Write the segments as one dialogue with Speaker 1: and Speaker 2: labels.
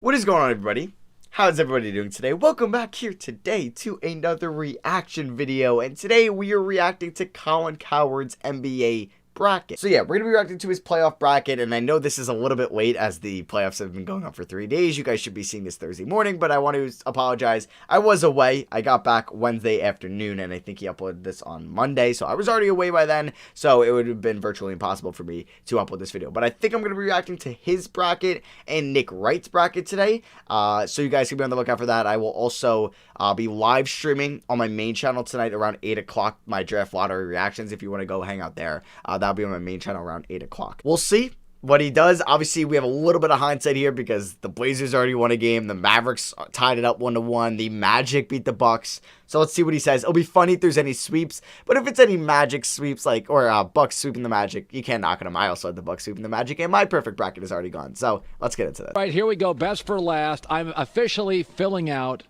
Speaker 1: What is going on, everybody? How's everybody doing today? Welcome back here today to another reaction video, and today we are reacting to Colin Cowherd's NBA bracket. So yeah, we're going to be reacting to his playoff bracket, and I know this is a little bit late as the playoffs have been going on for 3 days. You guys should be seeing this Thursday morning, but I want to apologize. I was away. I got back Wednesday afternoon, and I think he uploaded this on Monday, so I was already away by then, so it would have been virtually impossible for me to upload this video. But I think I'm going to be reacting to his bracket and Nick Wright's bracket today, so you guys can be on the lookout for that. I will also be live streaming on my main channel tonight around 8 o'clock, my draft lottery reactions. If you want to go hang out there, that'll be on my main channel around 8 o'clock. We'll see what he does. Obviously, we have a little bit of hindsight here because the Blazers already won a game. The Mavericks tied it up 1-1. The Magic beat the Bucks. So let's see what he says. It'll be funny if there's any sweeps, but if it's any Magic sweeps, or Bucks sweeping the Magic, you can't knock on them. I also had the Bucks sweeping the Magic, and my perfect bracket is already gone. So let's get into this.
Speaker 2: All right, here we go. Best for last. I'm officially filling out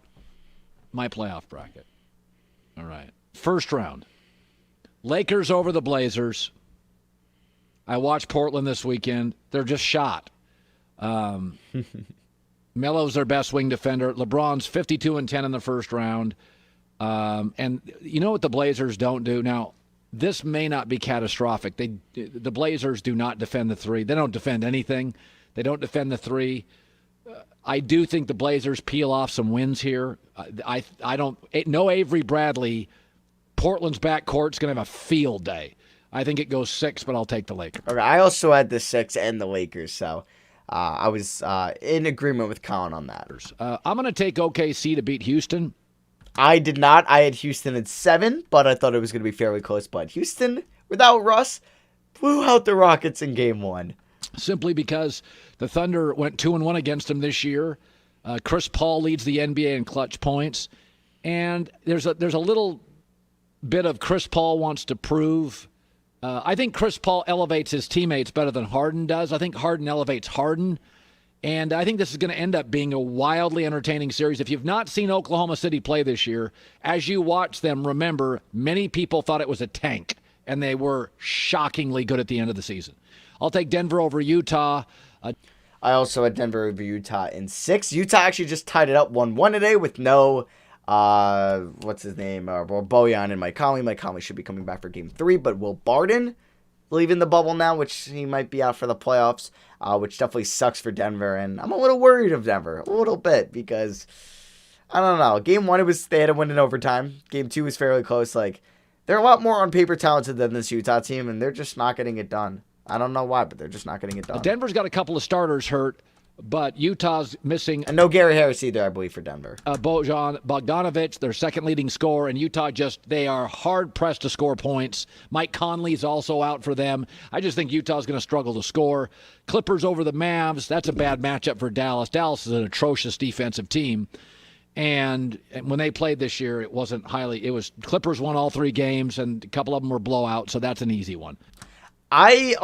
Speaker 2: my playoff bracket. All right. First round. Lakers over the Blazers. I watched Portland this weekend. They're just shot. Melo's their best wing defender. LeBron's 52-10 in the first round. And you know what the Blazers don't do? Now, this may not be catastrophic. The Blazers do not defend the three. They don't defend anything. They don't defend the three. I do think the Blazers peel off some wins here. No Avery Bradley. Portland's backcourt's going to have a field day. I think it goes 6, but I'll take the Lakers.
Speaker 1: Okay, I also had the 6 and the Lakers, so I was in agreement with Colin on that.
Speaker 2: I'm going to take OKC to beat Houston.
Speaker 1: I did not. I had Houston at 7, but I thought it was going to be fairly close. But Houston, without Russ, blew out the Rockets in Game 1.
Speaker 2: Simply because the Thunder went 2-1 against them this year. Chris Paul leads the NBA in clutch points. And there's a little bit of Chris Paul wants to prove. I think Chris Paul elevates his teammates better than Harden does. I think Harden elevates Harden. And I think this is going to end up being a wildly entertaining series. If you've not seen Oklahoma City play this year, as you watch them, remember, many people thought it was a tank, and they were shockingly good at the end of the season. I'll take Denver over Utah.
Speaker 1: I also had Denver over Utah in 6. Utah actually just tied it up 1-1 today with no... what's his name? Bojan and Mike Conley. Mike Conley should be coming back for Game 3, but Will Barton leaving the bubble now, which he might be out for the playoffs, which definitely sucks for Denver. And I'm a little worried of Denver, a little bit, because I don't know. Game 1, they had to win in overtime. Game 2 was fairly close. Like, they're a lot more on paper talented than this Utah team, and they're just not getting it done. I don't know why, but they're just not getting it done.
Speaker 2: Denver's got a couple of starters hurt, but Utah's missing.
Speaker 1: And no Gary Harris either, I believe, for Denver.
Speaker 2: Bojan Bogdanovic, their second leading scorer, and Utah they are hard-pressed to score points. Mike Conley's also out for them. I just think Utah's going to struggle to score. Clippers over the Mavs, that's a bad matchup for Dallas. Dallas is an atrocious defensive team. And when they played this year, it was Clippers won all 3 games, and a couple of them were blowouts, so that's an easy one.
Speaker 1: I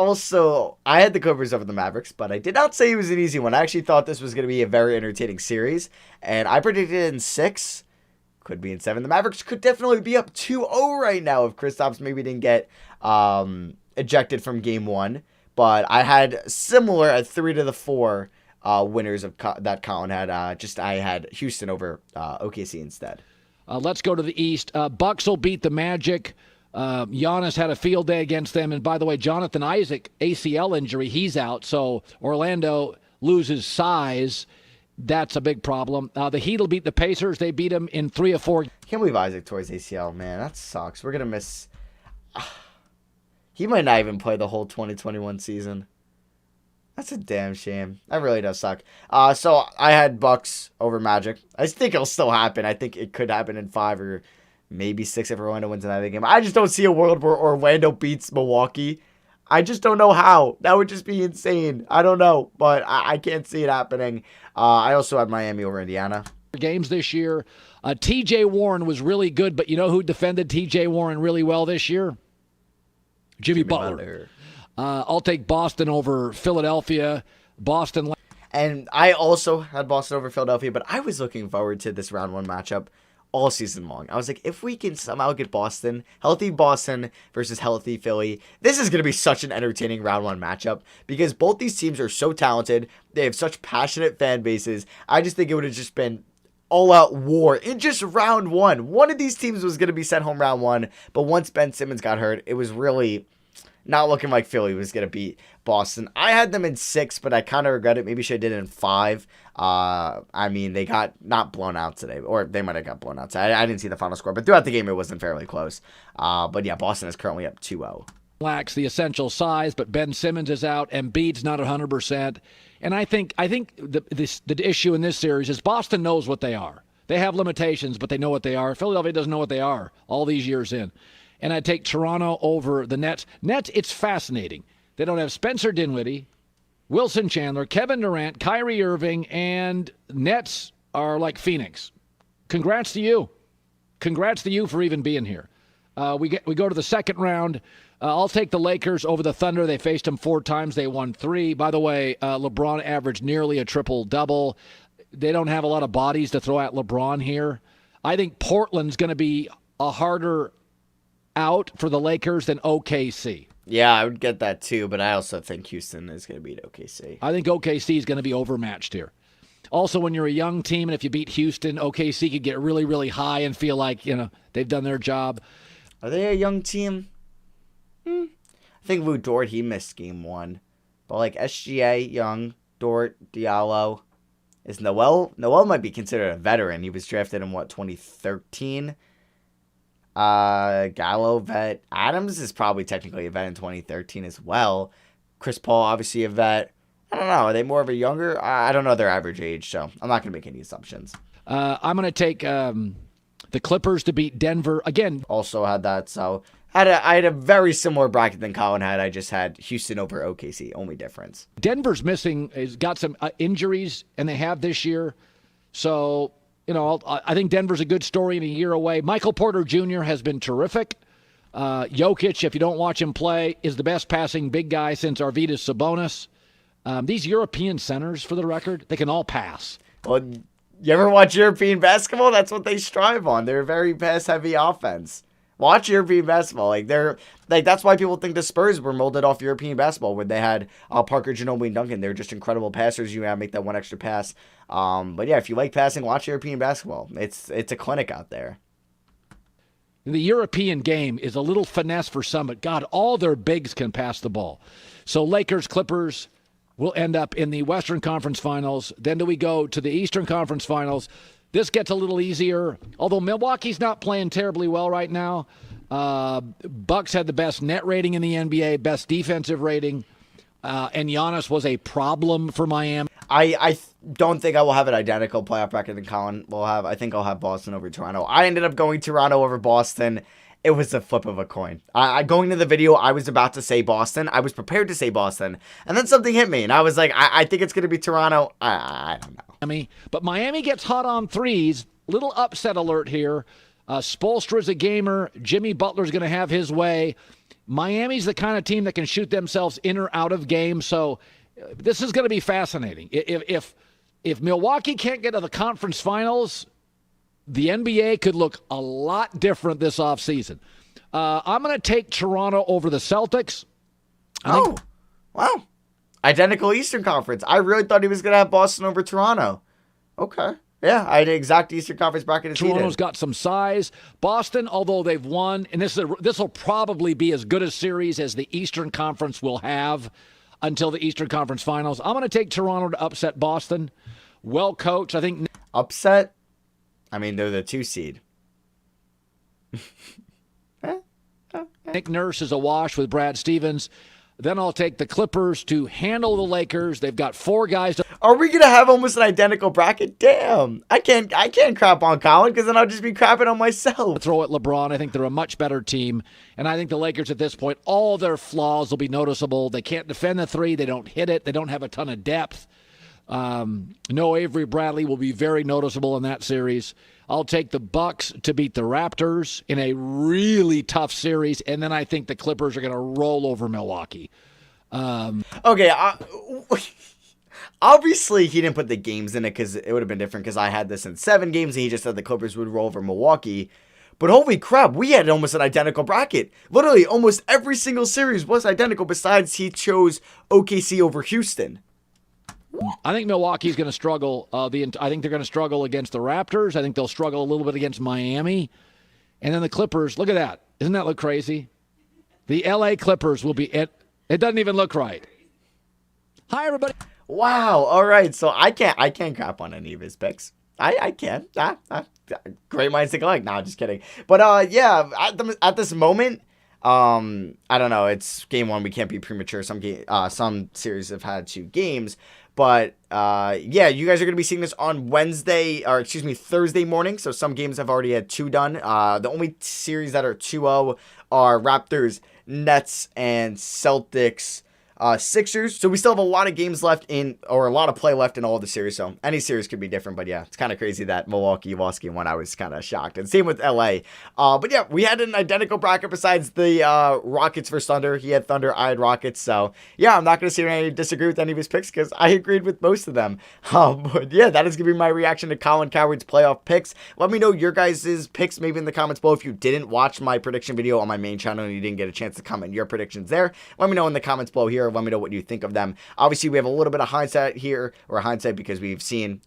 Speaker 1: had the Clippers over the Mavericks, but I did not say it was an easy one. I actually thought this was going to be a very entertaining series, and I predicted it in 6. Could be in 7. The Mavericks could definitely be up 2-0 right now if Kristaps maybe didn't get ejected from Game 1. But I had similar at 3-4 winners of that Colin had. I had Houston over OKC instead.
Speaker 2: Let's go to the East. Bucks will beat the Magic. Giannis had a field day against them. And by the way, Jonathan Isaac, ACL injury, he's out. So Orlando loses size. That's a big problem. The Heat will beat the Pacers. They beat them in 3 of 4.
Speaker 1: Can't believe Isaac tore his ACL, man. That sucks. We're going to miss... He might not even play the whole 2021 season. That's a damn shame. That really does suck. So I had Bucks over Magic. I think it'll still happen. I think it could happen in 5 or... maybe 6 if Orlando wins another game. I just don't see a world where Orlando beats Milwaukee. I just don't know how. That would just be insane. I don't know, but I can't see it happening. I also had Miami over Indiana.
Speaker 2: Games this year. T.J. Warren was really good, but you know who defended T.J. Warren really well this year? Jimmy Butler. I'll take Boston over Philadelphia. Boston.
Speaker 1: And I also had Boston over Philadelphia, but I was looking forward to this round 1 matchup all season long. I was like, if we can somehow get Boston, healthy Boston versus healthy Philly, this is going to be such an entertaining round one matchup because both these teams are so talented. They have such passionate fan bases. I just think it would have just been all-out war in just round one. One of these teams was going to be sent home round one, but once Ben Simmons got hurt, it was really not looking like Philly was going to beat Boston. I had them in 6, but I kind of regret it. Maybe should have did it in 5. I mean, they got not blown out today, or they might have got blown out today. I didn't see the final score, but throughout the game, it wasn't fairly close. But yeah, Boston is currently up 2-0.
Speaker 2: Lacks the essential size, but Ben Simmons is out. Embiid's not 100%. And I think the issue in this series is Boston knows what they are. They have limitations, but they know what they are. Philadelphia doesn't know what they are all these years in. And I take Toronto over the Nets. Nets, it's fascinating. They don't have Spencer Dinwiddie, Wilson Chandler, Kevin Durant, Kyrie Irving, and Nets are like Phoenix. Congrats to you. Congrats to you for even being here. We go to the second round. I'll take the Lakers over the Thunder. They faced them 4 times. They won 3. By the way, LeBron averaged nearly a triple-double. They don't have a lot of bodies to throw at LeBron here. I think Portland's going to be a harder out for the Lakers than OKC.
Speaker 1: Yeah, I would get that too, but I also think Houston is going to beat OKC.
Speaker 2: I think OKC is going to be overmatched here. Also, when you're a young team, and if you beat Houston, OKC could get really, really high and feel like, they've done their job.
Speaker 1: Are they a young team? I think Lou Dort, he missed game 1. But like SGA, Young, Dort, Diallo. Is Noel might be considered a veteran. He was drafted in 2013? Gallo, vet. Adams is probably technically a vet in 2013 as well. Chris Paul, obviously a vet. I don't know. Are they more of a younger? I don't know their average age, so I'm not going to make any assumptions.
Speaker 2: I'm going to take the Clippers to beat Denver. Again,
Speaker 1: also had that, so I had a very similar bracket than Colin had. I just had Houston over OKC, only difference.
Speaker 2: Denver's has got some injuries, and they have this year. So, I think Denver's a good story and a year away. Michael Porter Jr. has been terrific. Jokic, if you don't watch him play, is the best passing big guy since Arvydas Sabonis. These European centers, for the record, they can all pass.
Speaker 1: Well, you ever watch European basketball? That's what they strive on. They're a very pass-heavy offense. Watch European basketball. That's why people think the Spurs were molded off European basketball, where they had Parker, Ginobili, and Duncan. They're just incredible passers. You have to make that one extra pass. But yeah, if you like passing, watch European basketball. It's a clinic out there.
Speaker 2: The European game is a little finesse for some, but God, all their bigs can pass the ball. So Lakers, Clippers will end up in the Western Conference Finals. Then do we go to the Eastern Conference Finals? This gets a little easier, although Milwaukee's not playing terribly well right now. Bucks had the best net rating in the NBA, best defensive rating, and Giannis was a problem for Miami.
Speaker 1: I don't think I will have an identical playoff bracket than Colin will have. I think I'll have Boston over Toronto. I ended up going Toronto over Boston. It was a flip of a coin. Going to the video, I was about to say Boston. I was prepared to say Boston. And then something hit me, and I was like, I think it's going to be Toronto. I don't know.
Speaker 2: But Miami gets hot on threes. Little upset alert here. Spoelstra's a gamer. Jimmy Butler's going to have his way. Miami's the kind of team that can shoot themselves in or out of games. So this is going to be fascinating. If Milwaukee can't get to the conference finals, the NBA could look a lot different this offseason. I'm going to take Toronto over the Celtics.
Speaker 1: Wow. Identical Eastern Conference. I really thought he was going to have Boston over Toronto. Okay. Yeah, I had an exact Eastern Conference bracket as he did.
Speaker 2: Toronto's got some size. Boston, although they've won, and this will probably be as good a series as the Eastern Conference will have until the Eastern Conference Finals. I'm going to take Toronto to upset Boston. Well coached, I think.
Speaker 1: Upset? I mean, they're the 2 seed.
Speaker 2: Nick Nurse is a wash with Brad Stevens. Then I'll take the Clippers to handle the Lakers. They've got 4 guys.
Speaker 1: Are we gonna have almost an identical bracket? Damn, I can't crap on Colin because then I'll just be crapping on myself.
Speaker 2: Throw at LeBron. I think they're a much better team, and I think the Lakers at this point, all their flaws will be noticeable. They can't defend the 3. They don't hit it. They don't have a ton of depth. No Avery Bradley will be very noticeable in that series. I'll take the Bucks to beat the Raptors in a really tough series, and then I think the Clippers are going to roll over Milwaukee.
Speaker 1: Okay, Obviously, he didn't put the games in it because it would have been different because I had this in 7 games and he just said the Clippers would roll over Milwaukee. But holy crap, we had almost an identical bracket. Literally, almost every single series was identical besides he chose OKC over Houston.
Speaker 2: I think Milwaukee's going to struggle. I think they're going to struggle against the Raptors. I think they'll struggle a little bit against Miami. And then the Clippers, look at that. Doesn't that look crazy? The LA Clippers will be it. It doesn't even look right. Hi, everybody.
Speaker 1: Wow. All right. So I can't crap on any of his picks. I can. Great minds think alike. Nah, just kidding. But yeah, at this moment, I don't know. It's game 1. We can't be premature. Some series have had 2 games. But yeah, you guys are going to be seeing this on Thursday morning. So some games have already had 2 done. The only series that are 2-0 are Raptors, Nets, and Celtics. Sixers. So we still have a lot of games left a lot of play left in all of the series. So any series could be different, but yeah, it's kind of crazy that Milwaukee lost game 1. I was kind of shocked. And same with LA. But yeah, we had an identical bracket besides the Rockets versus Thunder. He had Thunder, I had Rockets. So yeah, I'm not going to sit here and disagree with any of his picks because I agreed with most of them. But yeah, that is going to be my reaction to Colin Cowherd's playoff picks. Let me know your guys' picks maybe in the comments below. If you didn't watch my prediction video on my main channel and you didn't get a chance to comment your predictions there, let me know in the comments below here. Let me know what you think of them. Obviously, we have a little bit of hindsight here, or hindsight because we've seen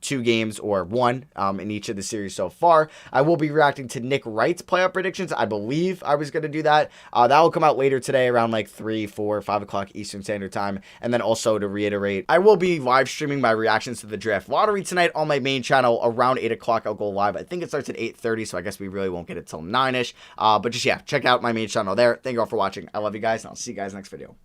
Speaker 1: 2 games or 1 in each of the series so far. I will be reacting to Nick Wright's playoff predictions. I believe I was going to do that. That will come out later today around like 3, 4, 5 o'clock Eastern Standard Time. And then also to reiterate, I will be live streaming my reactions to the draft lottery tonight on my main channel around 8 o'clock. I'll go live. I think it starts at 8:30, so I guess we really won't get it till 9-ish. But just, yeah, check out my main channel there. Thank you all for watching. I love you guys, and I'll see you guys next video.